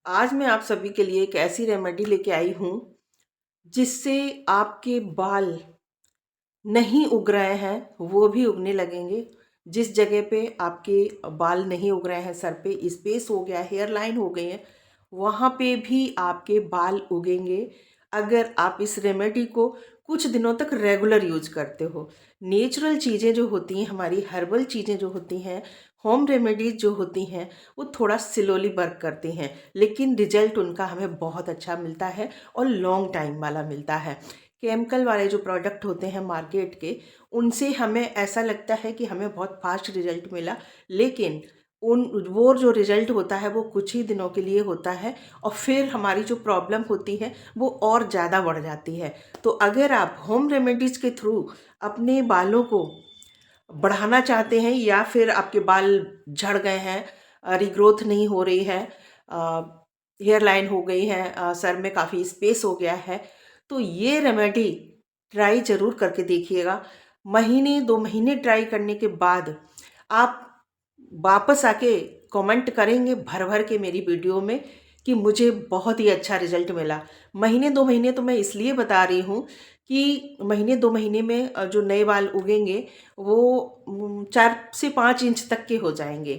आज मैं आप सभी के लिए एक ऐसी रेमेडी लेके आई हूँ जिससे आपके बाल नहीं उग रहे हैं वो भी उगने लगेंगे। जिस जगह पे आपके बाल नहीं उग रहे हैं, सर पे स्पेस हो गया, हेयर लाइन हो गई है, वहाँ पे भी आपके बाल उगेंगे अगर आप इस रेमेडी को कुछ दिनों तक रेगुलर यूज करते हो। नेचुरल चीज़ें जो होती हैं, हमारी हर्बल चीज़ें जो होती हैं, होम रेमेडीज जो होती हैं, वो थोड़ा स्लोली वर्क करती हैं, लेकिन रिजल्ट उनका हमें बहुत अच्छा मिलता है और लॉन्ग टाइम वाला मिलता है। केमिकल वाले जो प्रोडक्ट होते हैं मार्केट के, उनसे हमें ऐसा लगता है कि हमें बहुत फास्ट रिजल्ट मिला, लेकिन उन वो जो रिजल्ट होता है वो कुछ ही दिनों के लिए होता है और फिर हमारी जो प्रॉब्लम होती है वो और ज़्यादा बढ़ जाती है। तो अगर आप होम रेमेडीज़ के थ्रू अपने बालों को बढ़ाना चाहते हैं या फिर आपके बाल झड़ गए हैं, रिग्रोथ नहीं हो रही है, हेयर लाइन हो गई है, सर में काफ़ी स्पेस हो गया है, तो ये रेमेडी ट्राई ज़रूर करके देखिएगा। महीने 2 महीने ट्राई करने के बाद आप वापस आके कमेंट करेंगे भर भर के मेरी वीडियो में कि मुझे बहुत ही अच्छा रिजल्ट मिला। महीने 2 महीने तो मैं इसलिए बता रही हूँ कि महीने 2 महीने में जो नए बाल उगेंगे वो 4 से 5 इंच तक के हो जाएंगे।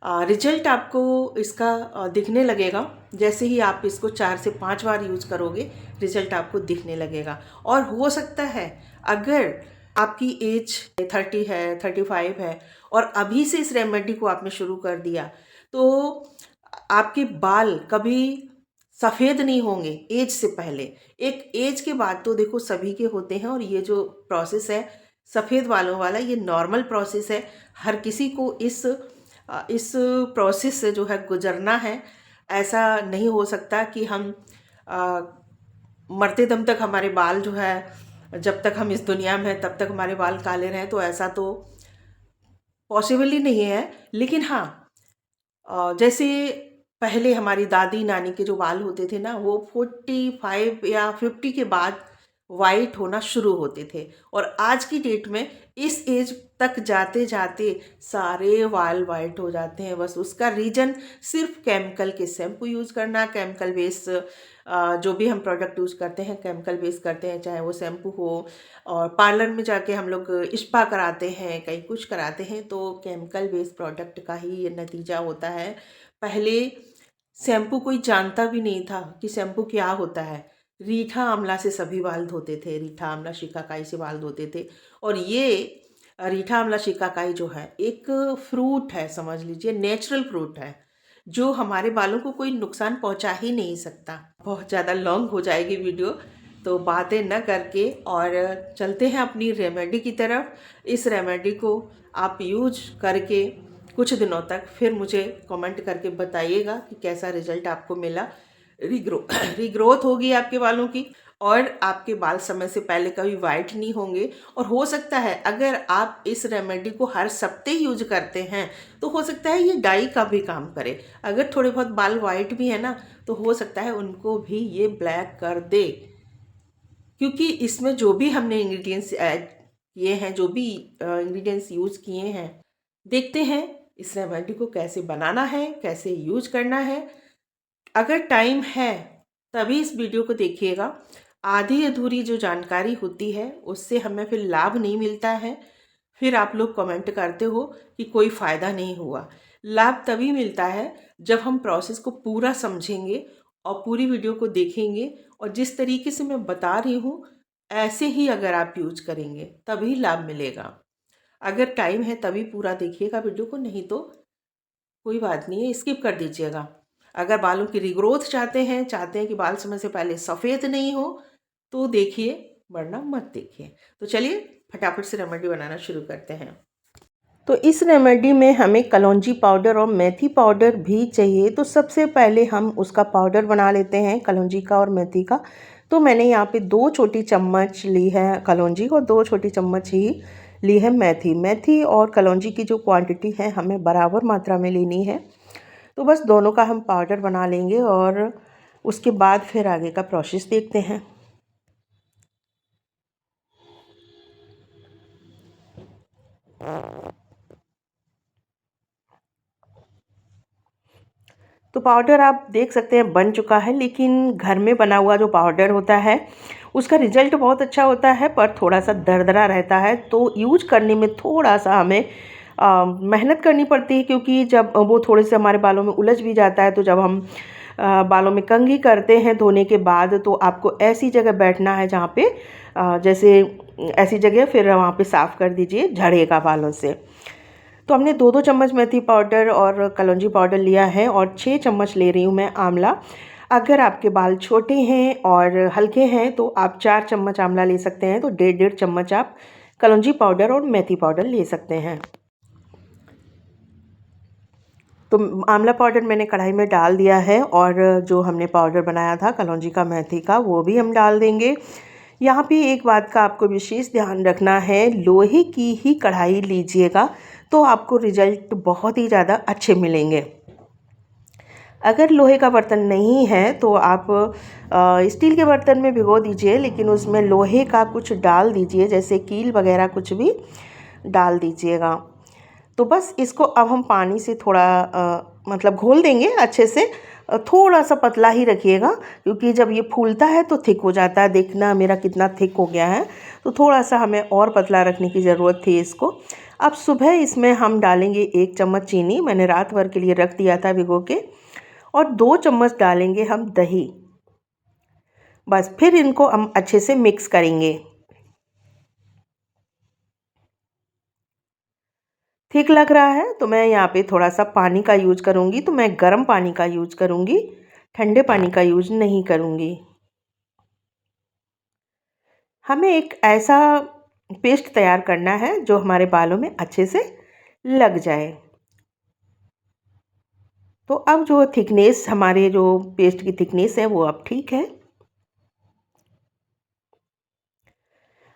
रिजल्ट आपको इसका दिखने लगेगा। जैसे ही आप इसको 4 से 5 बार यूज़ करोगे, रिजल्ट आपको दिखने लगेगा। और हो सकता है अगर आपकी एज 30 है, 35 है और अभी से इस रेमेडी को आपने शुरू कर दिया, तो आपके बाल कभी सफ़ेद नहीं होंगे एज से पहले। एक एज के बाद तो देखो सभी के होते हैं, और ये जो प्रोसेस है सफ़ेद बालों वाला, ये नॉर्मल प्रोसेस है। हर किसी को इस प्रोसेस से जो है गुजरना है। ऐसा नहीं हो सकता कि हम अ, मरते दम तक हमारे बाल जो है, जब तक हम इस दुनिया में हैं तब तक हमारे बाल काले रहें, तो ऐसा तो पॉसिबल ही नहीं है। लेकिन हाँ, जैसे पहले हमारी दादी नानी के जो बाल होते थे ना, वो 45 या 50 के बाद वाइट होना शुरू होते थे, और आज की डेट में इस एज तक जाते जाते सारे बाल वाइट हो जाते हैं। बस उसका रीज़न सिर्फ केमिकल के शैम्पू यूज़ करना, केमिकल बेस जो भी हम प्रोडक्ट यूज़ करते हैं केमिकल बेस करते हैं, चाहे वो शैम्पू हो, और पार्लर में जाके हम लोग स्पा कराते हैं, कहीं कुछ कराते हैं, तो केमिकल बेस्ड प्रोडक्ट का ही ये नतीजा होता है। पहले शैम्पू कोई जानता भी नहीं था कि शैम्पू क्या होता है। रीठा आंवला से सभी बाल धोते थे, रीठा आंवला शिकाकाई से बाल धोते थे। और ये रीठा आंवला शिकाकाई जो है एक फ्रूट है, समझ लीजिए नेचुरल फ्रूट है, जो हमारे बालों को कोई नुकसान पहुंचा ही नहीं सकता। बहुत ज़्यादा लॉन्ग हो जाएगी वीडियो, तो बातें न करके और चलते हैं अपनी रेमेडी की तरफ। इस रेमेडी को आप यूज करके कुछ दिनों तक फिर मुझे कमेंट करके बताइएगा कि कैसा रिजल्ट आपको मिला। रिग्रो रिग्रोथ होगी आपके बालों की, और आपके बाल समय से पहले कभी वाइट नहीं होंगे। और हो सकता है अगर आप इस रेमेडी को हर सप्ते यूज करते हैं, तो हो सकता है ये डाई का भी काम करे। अगर थोड़े बहुत बाल वाइट भी है ना, तो हो सकता है उनको भी ये ब्लैक कर दे, क्योंकि इसमें जो भी हमने इंग्रेडिएंट्स ऐड किए हैं, जो भी इंग्रेडिएंट्स यूज़ किए हैं, देखते हैं इस रेमेडी को कैसे बनाना है, कैसे यूज करना है। अगर टाइम है तभी इस वीडियो को देखिएगा। आधी अधूरी जो जानकारी होती है उससे हमें फिर लाभ नहीं मिलता है। फिर आप लोग कमेंट करते हो कि कोई फ़ायदा नहीं हुआ। लाभ तभी मिलता है जब हम प्रोसेस को पूरा समझेंगे और पूरी वीडियो को देखेंगे, और जिस तरीके से मैं बता रही हूँ ऐसे ही अगर आप यूज करेंगे तभी लाभ मिलेगा। अगर टाइम है तभी पूरा देखिएगा वीडियो को, नहीं तो कोई बात नहीं है, स्किप कर दीजिएगा। अगर बालों की रिग्रोथ चाहते हैं कि बाल समय से पहले सफ़ेद नहीं हो, तो देखिए, वरना मत देखिए। तो चलिए फटाफट से रेमेडी बनाना शुरू करते हैं। तो इस रेमेडी में हमें कलौंजी पाउडर और मेथी पाउडर भी चाहिए। तो सबसे पहले हम उसका पाउडर बना लेते हैं, कलौंजी का और मेथी का। तो मैंने यहाँ पे 2 छोटी चम्मच ली है कलौंजी और 2 छोटी चम्मच ही ली है मेथी। मेथी और कलौंजी की जो क्वांटिटी है हमें बराबर मात्रा में लेनी है। तो बस दोनों का हम पाउडर बना लेंगे और उसके बाद फिर आगे का प्रोसेस देखते हैं। तो पाउडर आप देख सकते हैं बन चुका है, लेकिन घर में बना हुआ जो पाउडर होता है उसका रिज़ल्ट बहुत अच्छा होता है, पर थोड़ा सा दरदरा रहता है, तो यूज करने में थोड़ा सा हमें मेहनत करनी पड़ती है, क्योंकि जब वो थोड़े से हमारे बालों में उलझ भी जाता है, तो जब हम बालों में कंघी करते हैं धोने के बाद, तो आपको ऐसी जगह बैठना है जहाँ पे जैसे ऐसी जगह फिर वहाँ पे साफ़ कर दीजिए झड़ेगा बालों से। तो हमने 2-2 चम्मच मेथी पाउडर और कलौंजी पाउडर लिया है और 6 चम्मच ले रही हूँ मैं आंवला। अगर आपके बाल छोटे हैं और हल्के हैं तो आप 4 चम्मच आंवला ले सकते हैं, तो डेढ़ चम्मच आप कलौंजी पाउडर और मेथी पाउडर ले सकते हैं। तो आंवला पाउडर मैंने कढ़ाई में डाल दिया है और जो हमने पाउडर बनाया था कलौंजी का, मेथी का, वो भी हम डाल देंगे। यहाँ पे एक बात का आपको विशेष ध्यान रखना है, लोहे की ही कढ़ाई लीजिएगा तो आपको रिज़ल्ट बहुत ही ज़्यादा अच्छे मिलेंगे। अगर लोहे का बर्तन नहीं है तो आप स्टील के बर्तन में भिगो दीजिए, लेकिन उसमें लोहे का कुछ डाल दीजिए, जैसे कील वगैरह कुछ भी डाल दीजिएगा। तो बस इसको अब हम पानी से थोड़ा मतलब घोल देंगे अच्छे से। थोड़ा सा पतला ही रखिएगा, क्योंकि जब ये फूलता है तो थिक हो जाता है। देखना मेरा कितना थिक हो गया है, तो थोड़ा सा हमें और पतला रखने की ज़रूरत थी इसको। अब सुबह इसमें हम डालेंगे 1 चम्मच चीनी, मैंने रात भर के लिए रख दिया था भिगो के, और 2 चम्मच डालेंगे हम दही। बस फिर इनको हम अच्छे से मिक्स करेंगे। ठीक लग रहा है तो मैं यहाँ पे थोड़ा सा पानी का यूज करूँगी, तो मैं गर्म पानी का यूज करूँगी, ठंडे पानी का यूज नहीं करूँगी। हमें एक ऐसा पेस्ट तैयार करना है जो हमारे बालों में अच्छे से लग जाए। तो अब जो थिकनेस, हमारे जो पेस्ट की थिकनेस है वो अब ठीक है।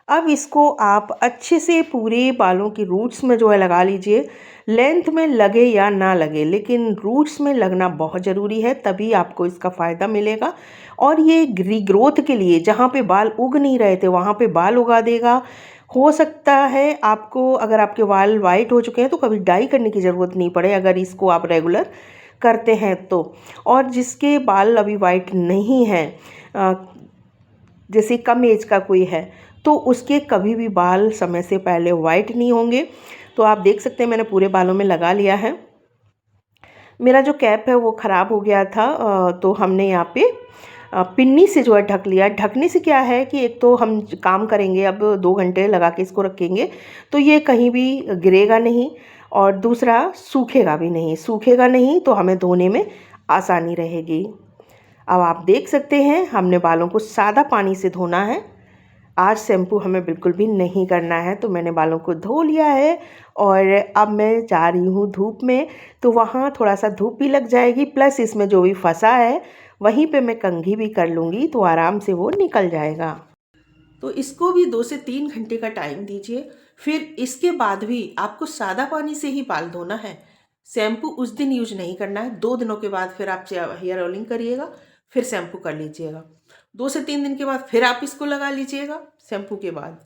अब इसको आप अच्छे से पूरे बालों की रूट्स में जो है लगा लीजिए। लेंथ में लगे या ना लगे, लेकिन रूट्स में लगना बहुत ज़रूरी है, तभी आपको इसका फ़ायदा मिलेगा। और ये रीग्रोथ के लिए, जहाँ पे बाल उग नहीं रहे थे वहाँ पे बाल उगा देगा। हो सकता है आपको, अगर आपके बाल वाइट हो चुके हैं तो कभी डाई करने की ज़रूरत नहीं पड़े, अगर इसको आप रेगुलर करते हैं तो। और जिसके बाल अभी वाइट नहीं हैं, जैसे कम एज का कोई है, तो उसके कभी भी बाल समय से पहले वाइट नहीं होंगे। तो आप देख सकते हैं मैंने पूरे बालों में लगा लिया है। मेरा जो कैप है वो ख़राब हो गया था, तो हमने यहाँ पे पिन्नी से जो है ढक लिया। ढकने से क्या है कि एक तो हम काम करेंगे, अब 2 घंटे लगा के इसको रखेंगे तो ये कहीं भी गिरेगा नहीं, और दूसरा सूखेगा भी नहीं। सूखेगा नहीं तो हमें धोने में आसानी रहेगी। अब आप देख सकते हैं हमने बालों को सादा पानी से धोना है। आज शैम्पू हमें बिल्कुल भी नहीं करना है, तो मैंने बालों को धो लिया है और अब मैं जा रही हूँ धूप में, तो वहाँ थोड़ा सा धूप भी लग जाएगी, प्लस इसमें जो भी फंसा है वहीं पे मैं कंघी भी कर लूँगी, तो आराम से वो निकल जाएगा। तो इसको भी 2 से 3 घंटे का टाइम दीजिए। फिर इसके बाद भी आपको सादा पानी से ही बाल धोना है। शैम्पू उस दिन यूज नहीं करना है। 2 दिनों के बाद फिर आप हेयर ऑयलिंग करिएगा, फिर शैम्पू कर लीजिएगा। 2 से 3 दिन के बाद फिर आप इसको लगा लीजिएगा, शैम्पू के बाद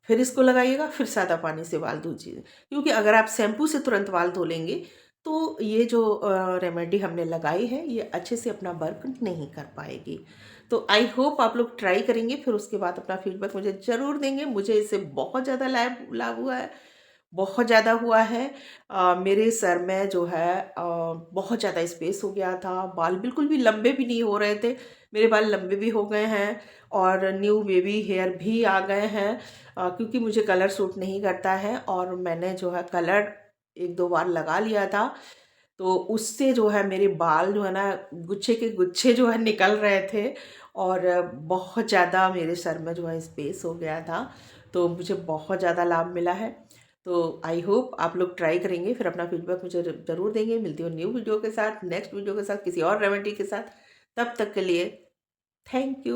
फिर इसको लगाइएगा, फिर सादा पानी से बाल धोजिए। क्योंकि अगर आप शैम्पू से तुरंत बाल धो लेंगे तो ये जो रेमेडी हमने लगाई है ये अच्छे से अपना वर्क नहीं कर पाएगी। तो आई होप आप लोग ट्राई करेंगे, फिर उसके बाद अपना फीडबैक मुझे ज़रूर देंगे। मुझे इससे बहुत ज़्यादा लाभ लाभ हुआ है, बहुत ज़्यादा हुआ है। मेरे सर में जो है बहुत ज़्यादा स्पेस हो गया था, बाल बिल्कुल भी लंबे भी नहीं हो रहे थे, मेरे बाल लंबे भी हो गए हैं और न्यू बेबी हेयर भी आ गए हैं। क्योंकि मुझे कलर सूट नहीं करता है और मैंने जो है कलर 1-2 बार लगा लिया था, तो उससे जो है मेरे बाल जो है ना गुच्छे के गुच्छे जो है निकल रहे थे और बहुत ज़्यादा मेरे सर में जो है स्पेस हो गया था। तो मुझे बहुत ज़्यादा लाभ मिला है। तो आई होप आप लोग ट्राई करेंगे, फिर अपना फीडबैक मुझे ज़रूर देंगे। मिलती हूँ न्यू वीडियो के साथ, नेक्स्ट वीडियो के साथ, किसी और रेमेडी के साथ। तब तक के लिए थैंक यू।